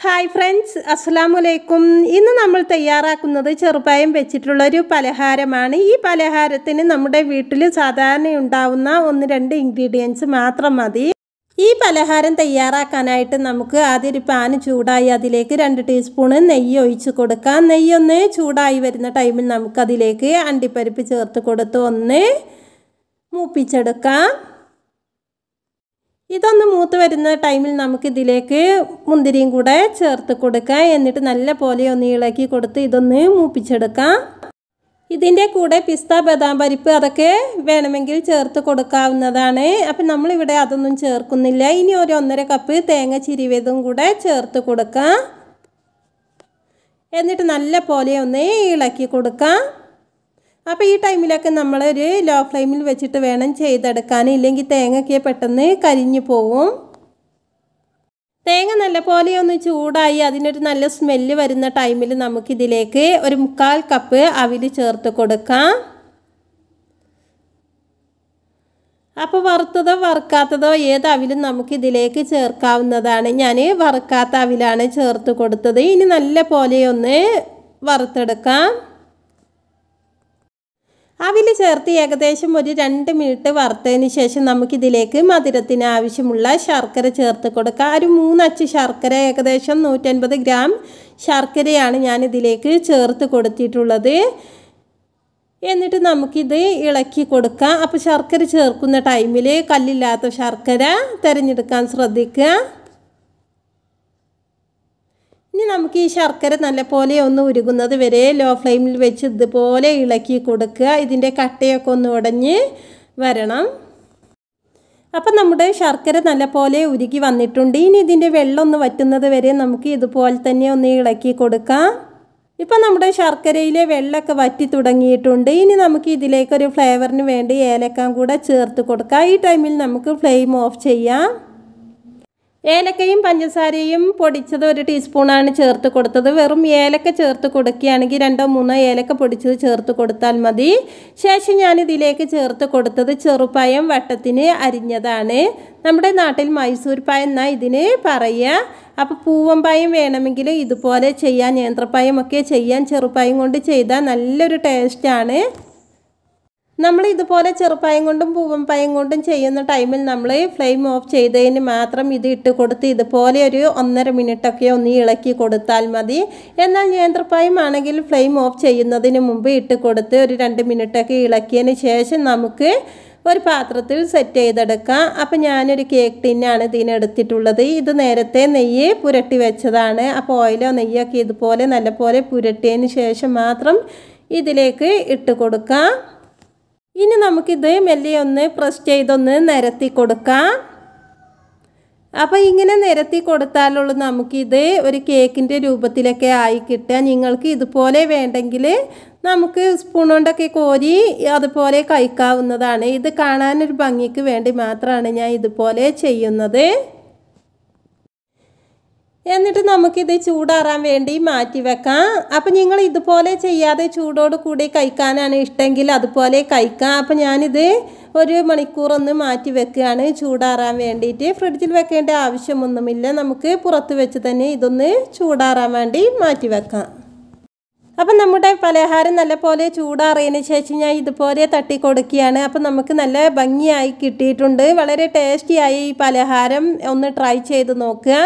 Hi friends, Assalamualaikum. ഇന്ന് നമ്മൾ തയ്യാറാക്കുന്നത് ചെറുപഴം വെച്ചിട്ടുള്ള ഒരു പലഹാരമാണ്. ഈ പലഹാരത്തിന് നമ്മുടെ വീട്ടിൽ സാധാരണ ഉണ്ടാവുന്ന 1-2 ഇൻഗ്രീഡിയൻസ് മാത്രം മതി. ഈ പലഹാരം തയ്യാറാക്കാനായിട്ട് നമുക്ക് ആദ്യം ഒരു പാൻ ചൂടായി അതിലേക്ക് 2 ടീസ്പൂൺ നെയ്യ് ഒഴിച്ച് കൊടുക്കാം. നെയ്യ് ഒന്ന് ചൂടായി വരുന്ന ടൈമിൽ നമുക്ക് അതിലേക്ക് അണ്ടിപ്പരിപ്പ് ചേർത്ത് കൊടുത്ത് ഒന്ന് മൂപ്പിച്ചെടുക്കാം. ഇതൊന്ന് മൂത്ത് വരുന്ന ടൈമിൽ നമുക്ക് ഇതിലേക്ക് മുന്തിരിയും കൂടെ ചേർത്ത് കൊടുക്കാം. എന്നിട്ട് നല്ല പോലെ ഒന്ന് ഇളക്കി കൊടുത്ത് ഇതൊന്ന് മൂപ്പിച്ചെടുക്കാം. ഇതിൻ്റെ കൂടെ പിസ്ത ബദാം പരിപ്പ് അതൊക്കെ വേണമെങ്കിൽ ചേർത്ത് കൊടുക്കാവുന്നതാണ്. അപ്പം നമ്മളിവിടെ അതൊന്നും ചേർക്കുന്നില്ല. ഇനി ഒരു 1.5 കപ്പ് തേങ്ങ ചിരിവതും കൂടെ ചേർത്ത് കൊടുക്കാം. എന്നിട്ട് നല്ല പോലെ ഒന്ന് ഇളക്കി കൊടുക്കാം. അപ്പോൾ ഈ ടൈമിലൊക്കെ നമ്മളൊരു ലോ ഫ്ലെയിമിൽ വെച്ചിട്ട് വേണം ചെയ്തെടുക്കാൻ, ഇല്ലെങ്കിൽ തേങ്ങയ്ക്ക് പെട്ടെന്ന് കരിഞ്ഞു പോവും. തേങ്ങ നല്ല പോലെ ഒന്ന് ചൂടായി അതിനൊരു നല്ല സ്മെല്ല് വരുന്ന ടൈമിൽ നമുക്കിതിലേക്ക് ഒരു 1/4 കപ്പ് അവിൽ ചേർത്ത് കൊടുക്കാം. അപ്പോൾ വറുത്തതോ വറുക്കാത്തതോ ഏത് അവിലും നമുക്കിതിലേക്ക് ചേർക്കാവുന്നതാണ്. ഞാൻ വറുക്കാത്ത അവിലാണ് ചേർത്ത് കൊടുത്തത്. ഇനി നല്ല പോലെ ഒന്ന് വറുത്തെടുക്കാം. അവിൽ ചേർത്ത് ഏകദേശം ഒരു 2 മിനിറ്റ് വറുത്തതിന് ശേഷം നമുക്കിതിലേക്ക് മധുരത്തിന് ആവശ്യമുള്ള ശർക്കര ചേർത്ത് കൊടുക്കാം. ഒരു 3 അച്ച് ശർക്കര, ഏകദേശം 150 ഗ്രാം ശർക്കരയാണ് ഞാനിതിലേക്ക് ചേർത്ത് കൊടുത്തിട്ടുള്ളത്. എന്നിട്ട് നമുക്കിത് ഇളക്കി കൊടുക്കാം. അപ്പോൾ ശർക്കര ചേർക്കുന്ന ടൈമിൽ കല്ലില്ലാത്ത ശർക്കര തിരഞ്ഞെടുക്കാൻ ശ്രദ്ധിക്കുക. ഇനി നമുക്ക് ഈ ശർക്കര നല്ലപോലെ ഒന്ന് ഉരുകുന്നത് വരെ ലോ ഫ്ലെയിമിൽ വെച്ച് ഇതുപോലെ ഇളക്കി കൊടുക്കുക. ഇതിൻ്റെ കട്ടയൊക്കെ ഒന്ന് ഉടഞ്ഞ് വരണം. അപ്പം നമ്മുടെ ശർക്കര നല്ലപോലെ ഉരുകി വന്നിട്ടുണ്ട്. ഇനി ഇതിൻ്റെ വെള്ളം ഒന്ന് വറ്റുന്നത് വരെ നമുക്ക് ഇതുപോലെ തന്നെ ഒന്ന് ഇളക്കി കൊടുക്കാം. ഇപ്പം നമ്മുടെ ശർക്കരയിലെ വെള്ളമൊക്കെ വറ്റി തുടങ്ങിയിട്ടുണ്ട്. ഇനി നമുക്ക് ഇതിലേക്കൊരു ഫ്ലേവറിന് വേണ്ടി ഏലക്ക കൂടെ ചേർത്ത് കൊടുക്കാം. ഈ ടൈമിൽ നമുക്ക് ഫ്ലെയിം ഓഫ് ചെയ്യാം. ഏലക്കയും പഞ്ചസാരയും പൊടിച്ചത് 1 ടീസ്പൂണാണ് ചേർത്ത് കൊടുത്തത്. വെറും ഏലക്ക ചേർത്ത് കൊടുക്കുകയാണെങ്കിൽ 2-3 ഏലക്ക പൊടിച്ചത് ചേർത്ത് കൊടുത്താൽ മതി. ശേഷം ഞാനിതിലേക്ക് ചേർത്ത് കൊടുത്തത് ചെറുപഴം വട്ടത്തിന് അരിഞ്ഞതാണ്. നമ്മുടെ നാട്ടിൽ മൈസൂർ പഴം എന്നാണ് ഇതിന് പറയുക. അപ്പോൾ പൂവമ്പഴം വേണമെങ്കിൽ ഇതുപോലെ ചെയ്യാൻ, നേന്ത്രപ്പഴമൊക്കെ ചെയ്യാൻ ചെറുപഴം കൊണ്ട് ചെയ്താൽ നല്ലൊരു ടേസ്റ്റാണ്. നമ്മൾ ഇതുപോലെ ചെറുപഴം കൊണ്ടും പൂവമ്പഴം കൊണ്ടും ചെയ്യുന്ന ടൈമിൽ നമ്മൾ ഫ്ലെയിം ഓഫ് ചെയ്തതിന് മാത്രം ഇത് ഇട്ട് കൊടുത്ത് ഇതുപോലെ ഒരു 1.5 മിനിറ്റൊക്കെ ഒന്ന് ഇളക്കി കൊടുത്താൽ മതി. എന്നാൽ നേന്ത്രപ്പഴം ആണെങ്കിൽ ഫ്ലെയിം ഓഫ് ചെയ്യുന്നതിന് മുമ്പ് ഇട്ട് കൊടുത്ത് ഒരു 2 മിനിറ്റൊക്കെ ഇളക്കിയതിന് ശേഷം നമുക്ക് ഒരു പാത്രത്തിൽ സെറ്റ് ചെയ്തെടുക്കാം. അപ്പോൾ ഞാനൊരു കേക്ക് ടിന്നാണ് ഇതിനെടുത്തിട്ടുള്ളത്. ഇത് നേരത്തെ നെയ്യ് പുരട്ടി വെച്ചതാണ്. അപ്പോൾ ഓയിലോ നെയ്യൊക്കെ ഇതുപോലെ നല്ലപോലെ പുരട്ടിയതിന് ശേഷം മാത്രം ഇതിലേക്ക് ഇട്ട് കൊടുക്കാം. ഇനി നമുക്കിത് മെല്ലെ ഒന്ന് പ്രസ് ചെയ്തൊന്ന് നിരത്തി കൊടുക്കാം. അപ്പോൾ ഇങ്ങനെ നിരത്തി കൊടുത്താലുള്ളൂ നമുക്കിത് ഒരു കേക്കിൻ്റെ രൂപത്തിലൊക്കെ ആയി കിട്ടുക. നിങ്ങൾക്ക് ഇതുപോലെ വേണ്ടെങ്കിൽ നമുക്ക് സ്പൂൺ കൊണ്ടൊക്കെ കോരി അതുപോലെ കഴിക്കാവുന്നതാണ്. ഇത് കാണാനൊരു ഭംഗിക്ക് വേണ്ടി മാത്രമാണ് ഞാൻ ഇതുപോലെ ചെയ്യുന്നത്. എന്നിട്ട് നമുക്കിത് ചൂടാറാൻ വേണ്ടി മാറ്റി വെക്കാം. അപ്പം നിങ്ങൾ ഇതുപോലെ ചെയ്യാതെ ചൂടോട് കൂടി കഴിക്കാനാണ് ഇഷ്ടമെങ്കിൽ അതുപോലെ കഴിക്കാം. അപ്പം ഞാനിത് 1 മണിക്കൂറൊന്ന് മാറ്റി വെക്കുകയാണ് ചൂടാറാൻ വേണ്ടിയിട്ട്. ഫ്രിഡ്ജിൽ വെക്കേണ്ട ആവശ്യമൊന്നുമില്ല. നമുക്ക് പുറത്ത് വെച്ച് തന്നെ ഇതൊന്ന് ചൂടാറാൻ വേണ്ടി മാറ്റി വെക്കാം. അപ്പം നമ്മുടെ പലഹാരം നല്ലപോലെ ചൂടാറിയതിന് ശേഷം ഞാൻ ഇതുപോലെ തട്ടി കൊടുക്കുകയാണ്. അപ്പം നമുക്ക് നല്ല ഭംഗിയായി കിട്ടിയിട്ടുണ്ട്. വളരെ ടേസ്റ്റിയായി ഈ പലഹാരം ഒന്ന് ട്രൈ ചെയ്ത് നോക്കുക.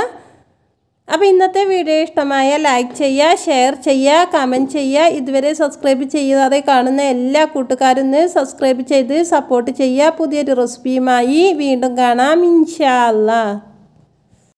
അപ്പോൾ ഇന്നത്തെ വീഡിയോ ഇഷ്ടമായ ലൈക്ക് ചെയ്യുക, ഷെയർ ചെയ്യുക, കമൻറ്റ് ചെയ്യുക. ഇതുവരെ സബ്സ്ക്രൈബ് ചെയ്യാതെ കാണുന്ന എല്ലാ കൂട്ടുകാരും സബ്സ്ക്രൈബ് ചെയ്ത് സപ്പോർട്ട് ചെയ്യുക. പുതിയൊരു റെസിപ്പിയുമായി വീണ്ടും കാണാം ഇൻഷാ അല്ലാഹ്.